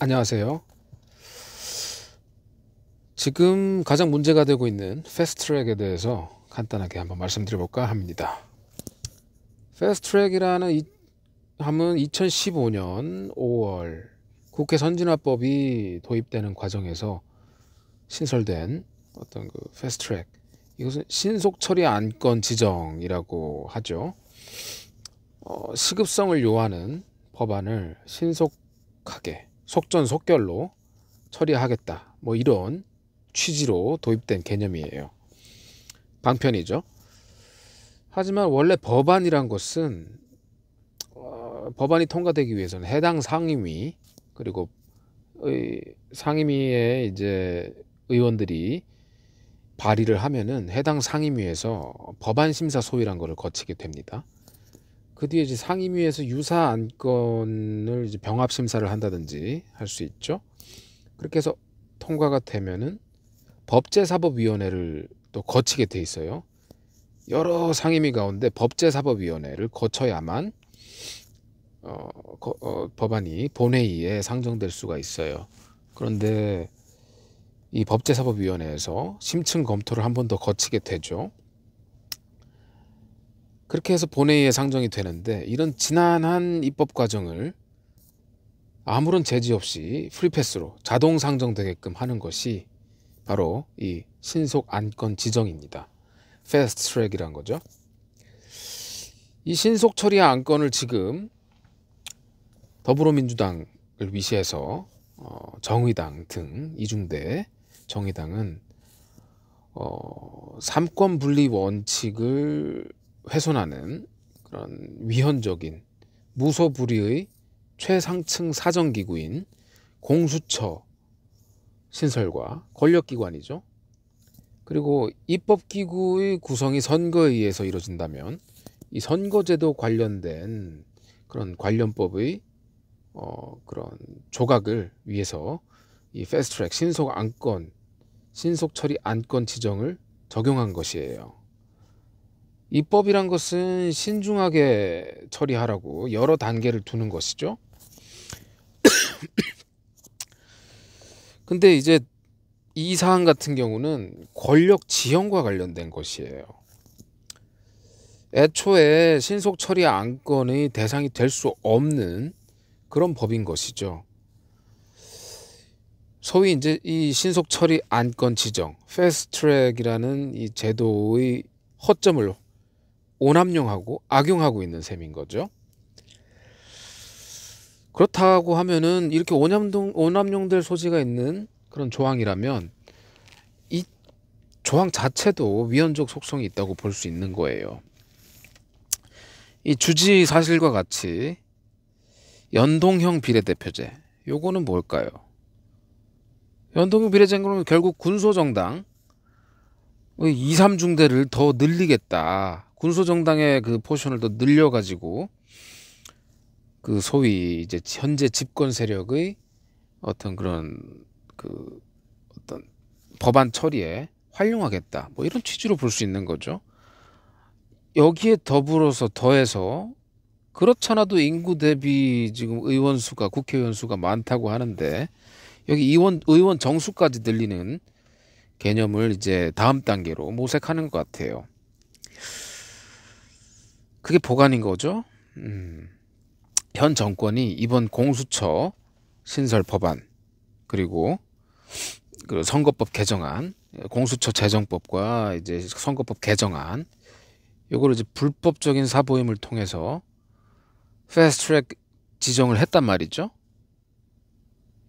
안녕하세요. 지금 가장 문제가 되고 있는 패스트트랙에 대해서 간단하게 한번 말씀드려볼까 합니다. 패스트트랙이라는 하면 2015년 5월 국회 선진화법이 도입되는 과정에서 신설된 어떤 그 패스트트랙, 이것은 신속 처리 안건 지정이라고 하죠. 시급성을 요하는 법안을 신속하게 속전속결로 처리하겠다, 뭐 이런 취지로 도입된 개념이에요. 방편이죠. 하지만 원래 법안이란 것은 법안이 통과되기 위해서는 해당 상임위, 그리고 상임위에 이제 의원들이 발의를 하면은 해당 상임위에서 법안 심사 소위란 거를 거치게 됩니다. 그 뒤에 이제 상임위에서 유사 안건을 이제 병합 심사를 한다든지 할 수 있죠. 그렇게 해서 통과가 되면은 법제사법위원회를 또 거치게 돼 있어요. 여러 상임위 가운데 법제사법위원회를 거쳐야만 법안이 본회의에 상정될 수가 있어요. 그런데 이 법제사법위원회에서 심층 검토를 한 번 더 거치게 되죠. 그렇게 해서 본회의에 상정이 되는데, 이런 지난한 입법 과정을 아무런 제지 없이 프리패스로 자동 상정되게끔 하는 것이 바로 이 신속 안건 지정입니다. 패스트 트랙이란 거죠. 이 신속 처리 안건을 지금 더불어민주당을 위시해서 정의당 등 이중대 정의당은 삼권 분리 원칙을 훼손하는 그런 위헌적인 무소불위의 최상층 사정기구인 공수처 신설과 권력기관이죠. 그리고 입법기구의 구성이 선거에 의해서 이루어진다면 이 선거제도 관련된 그런 관련법의 그런 조각을 위해서 이 패스트트랙 신속 안건, 신속 처리 안건 지정을 적용한 것이에요. 입법이란 것은 신중하게 처리하라고 여러 단계를 두는 것이죠. 근데 이제 이 사안 같은 경우는 권력 지형과 관련된 것이에요. 애초에 신속 처리 안건의 대상이 될 수 없는 그런 법인 것이죠. 소위 이제 이 신속 처리 안건 지정, 패스트트랙이라는 이 제도의 허점을 오남용하고 악용하고 있는 셈인 거죠. 그렇다고 하면은 이렇게 오남용될 소지가 있는 그런 조항이라면 이 조항 자체도 위헌적 속성이 있다고 볼 수 있는 거예요. 이 주지 사실과 같이 연동형 비례대표제, 요거는 뭘까요? 연동형 비례대표제는 결국 군소정당 2, 3중대를 더 늘리겠다. 군소정당의 그 포션을 더 늘려가지고 그 소위 이제 현재 집권 세력의 어떤 그런 그 어떤 법안 처리에 활용하겠다, 뭐 이런 취지로 볼 수 있는 거죠. 여기에 더해서 그렇잖아도 인구 대비 지금 의원 수가, 국회의원 수가 많다고 하는데 여기 의원 정수까지 늘리는 개념을 이제 다음 단계로 모색하는 것 같아요. 그게 보관인 거죠. 현 정권이 이번 공수처 신설 법안, 그리고 그 선거법 개정안, 공수처 제정법과 이제 선거법 개정안, 요거를 이제 불법적인 사보임을 통해서 패스트트랙 지정을 했단 말이죠.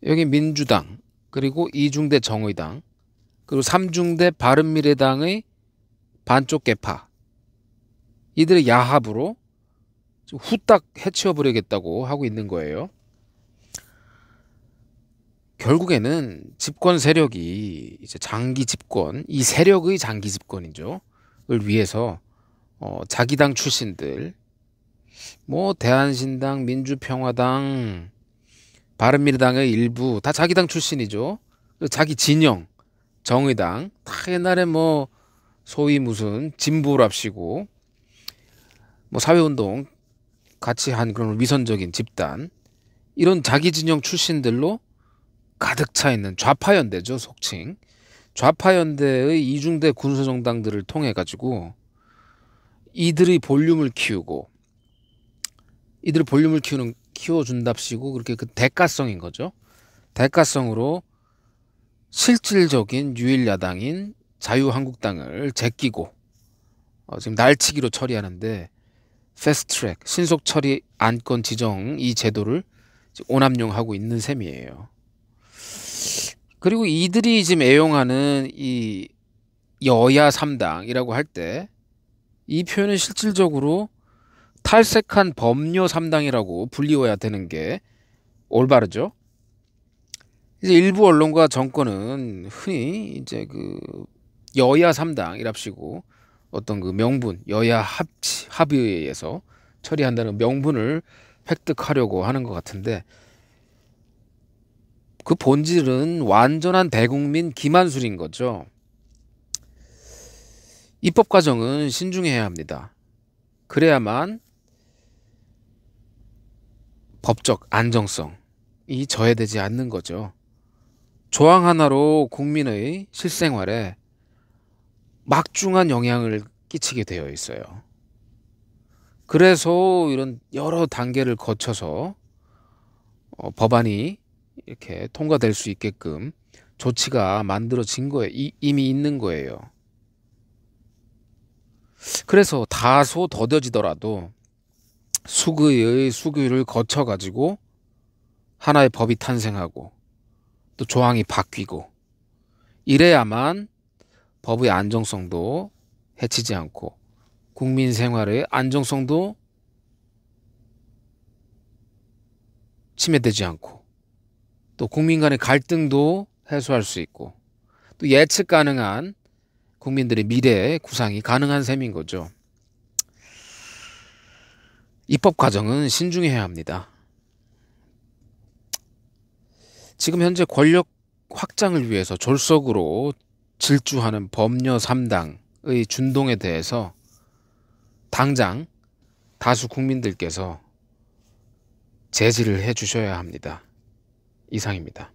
여기 민주당, 그리고 2중대 정의당, 그리고 3중대 바른미래당의 반쪽 개파, 이들의 야합으로 후딱 해치워버리겠다고 하고 있는 거예요. 결국에는 집권 세력이 이제 장기 집권, 이 세력의 장기 집권이죠. 을 위해서 자기 당 출신들, 뭐 대한신당, 민주평화당, 바른미래당의 일부 다 자기 당 출신이죠. 자기 진영, 정의당 다 옛날에 뭐 소위 무슨 진보랍시고 뭐 사회운동 같이 한 그런 위선적인 집단, 이런 자기 진영 출신들로 가득 차 있는 좌파연대죠, 속칭. 좌파연대의 이중대 군소정당들을 통해 가지고 이들의 볼륨을 키우고, 이들의 볼륨을 키워준답시고 그렇게 그 대가성인 거죠. 대가성으로 실질적인 유일 야당인 자유한국당을 제끼고 지금 날치기로 처리하는데, 패스트트랙 신속 처리 안건 지정 이 제도를 오남용하고 있는 셈이에요. 그리고 이들이 지금 애용하는 이 여야 3당이라고 할 때 이 표현은 실질적으로 탈색한 범여 3당이라고 불리워야 되는 게 올바르죠. 이제 일부 언론과 정권은 흔히 이제 그 여야 3당이랍시고 어떤 그 명분, 여야 합의에 의해서 처리한다는 명분을 획득하려고 하는 것 같은데, 그 본질은 완전한 대국민 기만술인 거죠. 입법 과정은 신중해야 합니다. 그래야만 법적 안정성이 저해되지 않는 거죠. 조항 하나로 국민의 실생활에 막중한 영향을 끼치게 되어 있어요. 그래서 이런 여러 단계를 거쳐서 법안이 이렇게 통과될 수 있게끔 조치가 만들어진 거예요. 이미 있는 거예요. 그래서 다소 더뎌지더라도 수의의 수교를 거쳐가지고 하나의 법이 탄생하고 또 조항이 바뀌고, 이래야만 법의 안정성도 해치지 않고 국민 생활의 안정성도 침해되지 않고 또 국민 간의 갈등도 해소할 수 있고 또 예측 가능한 국민들의 미래 구상이 가능한 셈인 거죠. 입법 과정은 신중해야 합니다. 지금 현재 권력 확장을 위해서 졸속으로 질주하는 범여 3당의 준동에 대해서 당장 다수 국민들께서 제지를 해 주셔야 합니다. 이상입니다.